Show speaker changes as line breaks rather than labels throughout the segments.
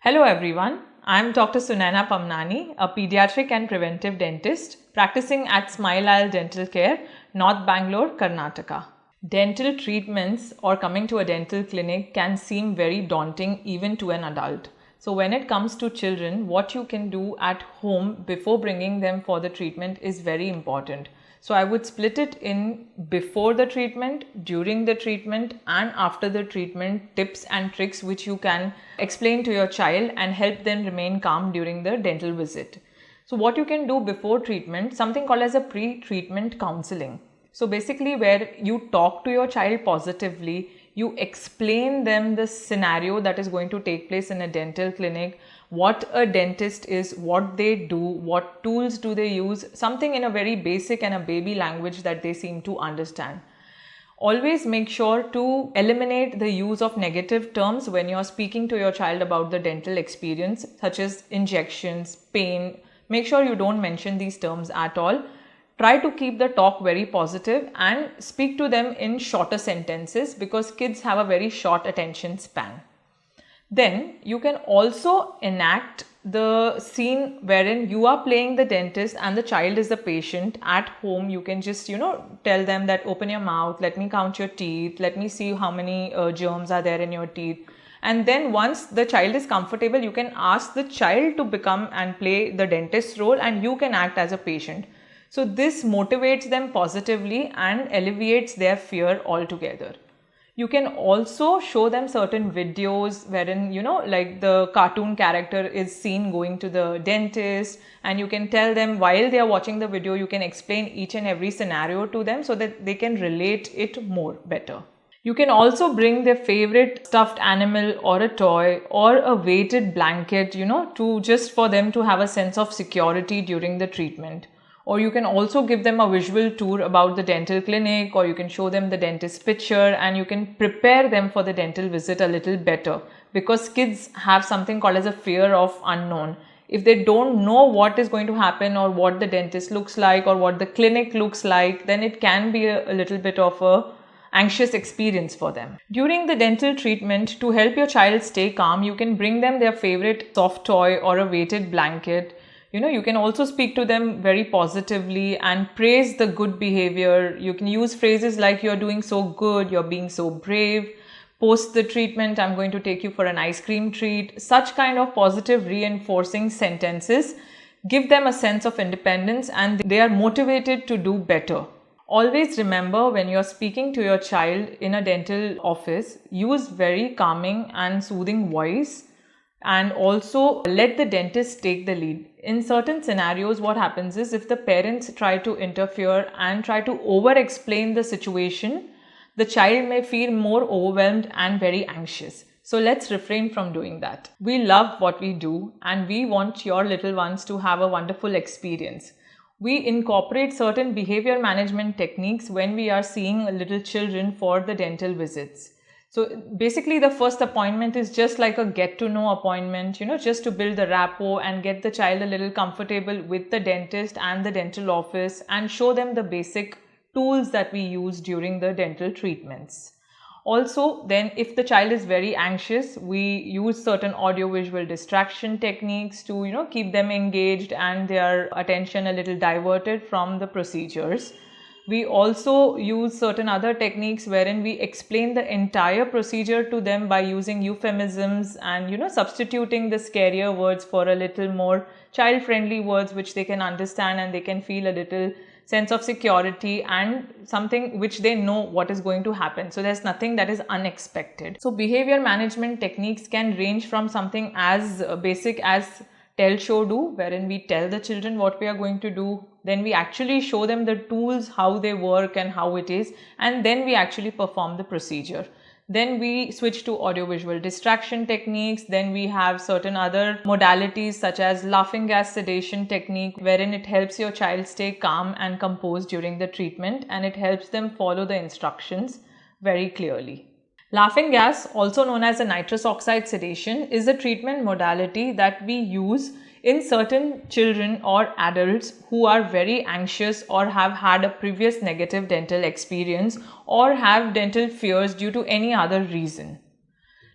Hello everyone, I am Dr. Sunaina Pamnani, a pediatric and preventive dentist practicing at Smile Isle Dental Care, North Bangalore, Karnataka. Dental treatments or coming to a dental clinic can seem very daunting even to an adult. So when it comes to children, what you can do at home before bringing them for the treatment is very important. So I would split it in before the treatment, during the treatment and after the treatment tips and tricks which you can explain to your child and help them remain calm during the dental visit. So what you can do before treatment, something called as a pre-treatment counseling. So basically where you talk to your child positively, you explain them the scenario that is going to take place in a dental clinic, what a dentist is, what they do, what tools do they use, something in a very basic and a baby language that they seem to understand. Always make sure to eliminate the use of negative terms when you're speaking to your child about the dental experience, such as injections, pain. Make sure you don't mention these terms at all. Try to keep the talk very positive and speak to them in shorter sentences because kids have a very short attention span. Then you can also enact the scene wherein you are playing the dentist and the child is the patient at home. You can just, tell them that open your mouth, let me count your teeth, let me see how many germs are there in your teeth. And then once the child is comfortable, you can ask the child to become and play the dentist's role and you can act as a patient. So this motivates them positively and alleviates their fear altogether. You can also show them certain videos wherein, like the cartoon character is seen going to the dentist, and you can tell them while they are watching the video, you can explain each and every scenario to them so that they can relate it more better. You can also bring their favorite stuffed animal or a toy or a weighted blanket, to just for them to have a sense of security during the treatment. Or you can also give them a visual tour about the dental clinic, or you can show them the dentist's picture and you can prepare them for the dental visit a little better, because kids have something called as a fear of unknown. If they don't know what is going to happen or what the dentist looks like or what the clinic looks like, then it can be a little bit of a anxious experience for them. During the dental treatment, to help your child stay calm, you can bring them their favorite soft toy or a weighted blanket. You can also speak to them very positively and praise the good behavior. You can use phrases like you're doing so good, you're being so brave. Post the treatment, I'm going to take you for an ice cream treat. Such kind of positive reinforcing sentences give them a sense of independence and they are motivated to do better. Always remember, when you're speaking to your child in a dental office, use very calming and soothing voice. And also let the dentist take the lead. In certain scenarios, what happens is if the parents try to interfere and try to over-explain the situation, the child may feel more overwhelmed and very anxious. So let's refrain from doing that. We love what we do and we want your little ones to have a wonderful experience. We incorporate certain behavior management techniques when we are seeing little children for the dental visits. So basically the first appointment is just like a get to know appointment, just to build the rapport and get the child a little comfortable with the dentist and the dental office and show them the basic tools that we use during the dental treatments. Also, then if the child is very anxious, we use certain audio-visual distraction techniques to, keep them engaged and their attention a little diverted from the procedures. We also use certain other techniques wherein we explain the entire procedure to them by using euphemisms and substituting the scarier words for a little more child-friendly words which they can understand and they can feel a little sense of security and something which they know what is going to happen. So there's nothing that is unexpected. So behavior management techniques can range from something as basic as tell, show, do, wherein we tell the children what we are going to do. Then we actually show them the tools, how they work and how it is. And then we actually perform the procedure. Then we switch to audiovisual distraction techniques. Then we have certain other modalities such as laughing gas sedation technique, wherein it helps your child stay calm and composed during the treatment and it helps them follow the instructions very clearly. Laughing gas, also known as a nitrous oxide sedation, is a treatment modality that we use in certain children or adults who are very anxious or have had a previous negative dental experience or have dental fears due to any other reason.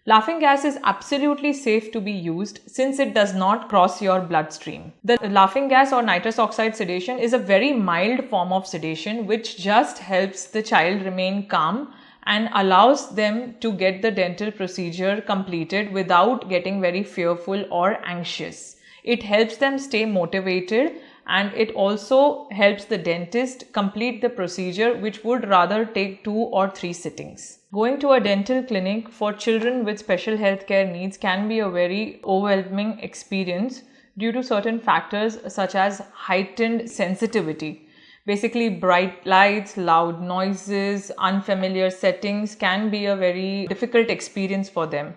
Laughing gas is absolutely safe to be used since it does not cross your bloodstream. The laughing gas or nitrous oxide sedation is a very mild form of sedation which just helps the child remain calm and allows them to get the dental procedure completed without getting very fearful or anxious. It helps them stay motivated, and it also helps the dentist complete the procedure, which would rather take 2 or 3 sittings. Going to a dental clinic for children with special healthcare needs can be a very overwhelming experience due to certain factors such as heightened sensitivity. Basically, bright lights, loud noises, unfamiliar settings can be a very difficult experience for them.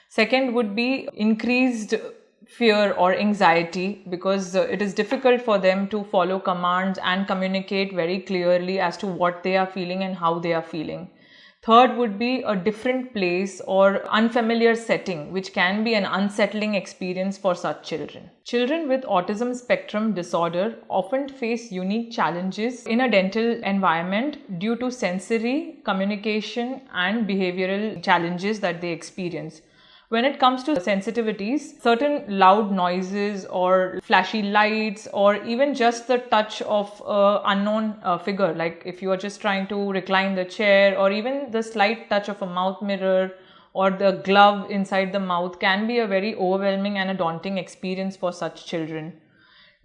Second would be increased fear or anxiety, because it is difficult for them to follow commands and communicate very clearly as to what they are feeling and how they are feeling. Third would be a different place or unfamiliar setting, which can be an unsettling experience for such children. Children with autism spectrum disorder often face unique challenges in a dental environment due to sensory, communication, and behavioral challenges that they experience. When it comes to sensitivities, certain loud noises or flashy lights or even just the touch of an unknown figure, like if you are just trying to recline the chair, or even the slight touch of a mouth mirror or the glove inside the mouth, can be a very overwhelming and a daunting experience for such children.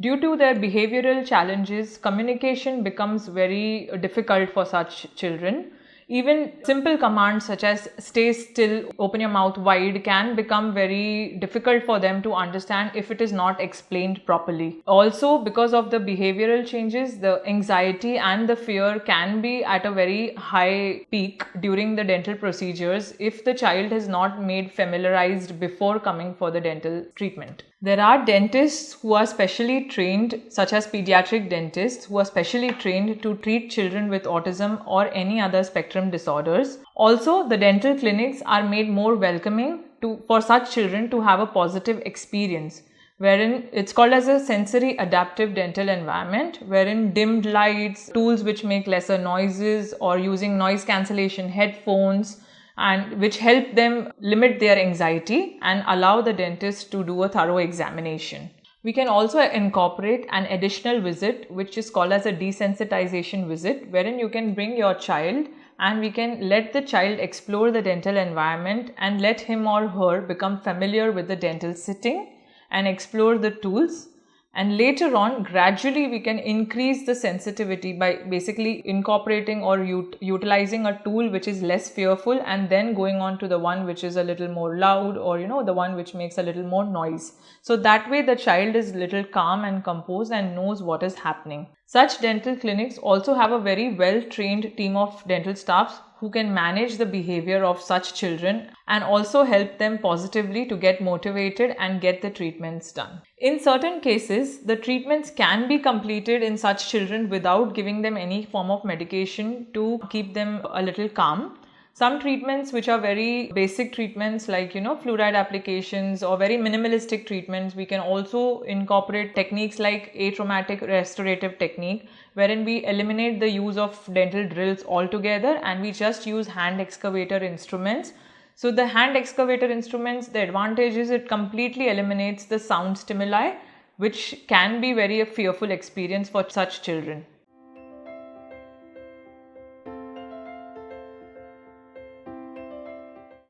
Due to their behavioral challenges, communication becomes very difficult for such children. Even simple commands such as stay still, open your mouth wide can become very difficult for them to understand if it is not explained properly. Also, because of the behavioral changes, the anxiety and the fear can be at a very high peak during the dental procedures if the child is not made familiarized before coming for the dental treatment. There are dentists who are specially trained, such as pediatric dentists, who are specially trained to treat children with autism or any other spectrum disorders. Also, the dental clinics are made more welcoming for such children to have a positive experience, wherein it's called as a sensory adaptive dental environment, wherein dimmed lights, tools which make lesser noises, or using noise cancellation headphones, and which help them limit their anxiety and allow the dentist to do a thorough examination. We can also incorporate an additional visit, which is called as a desensitization visit, wherein you can bring your child and we can let the child explore the dental environment and let him or her become familiar with the dental sitting and explore the tools. And later on, gradually we can increase the sensitivity by basically incorporating or utilizing a tool which is less fearful, and then going on to the one which is a little more loud, or the one which makes a little more noise. So that way the child is little calm and composed and knows what is happening. Such dental clinics also have a very well trained team of dental staffs who can manage the behavior of such children and also help them positively to get motivated and get the treatments done. In certain cases, the treatments can be completed in such children without giving them any form of medication to keep them a little calm. Some treatments which are very basic treatments like fluoride applications or very minimalistic treatments, we can also incorporate techniques like atraumatic restorative technique, wherein we eliminate the use of dental drills altogether and we just use hand excavator instruments. So the hand excavator instruments, the advantage is it completely eliminates the sound stimuli, which can be very a fearful experience for such children.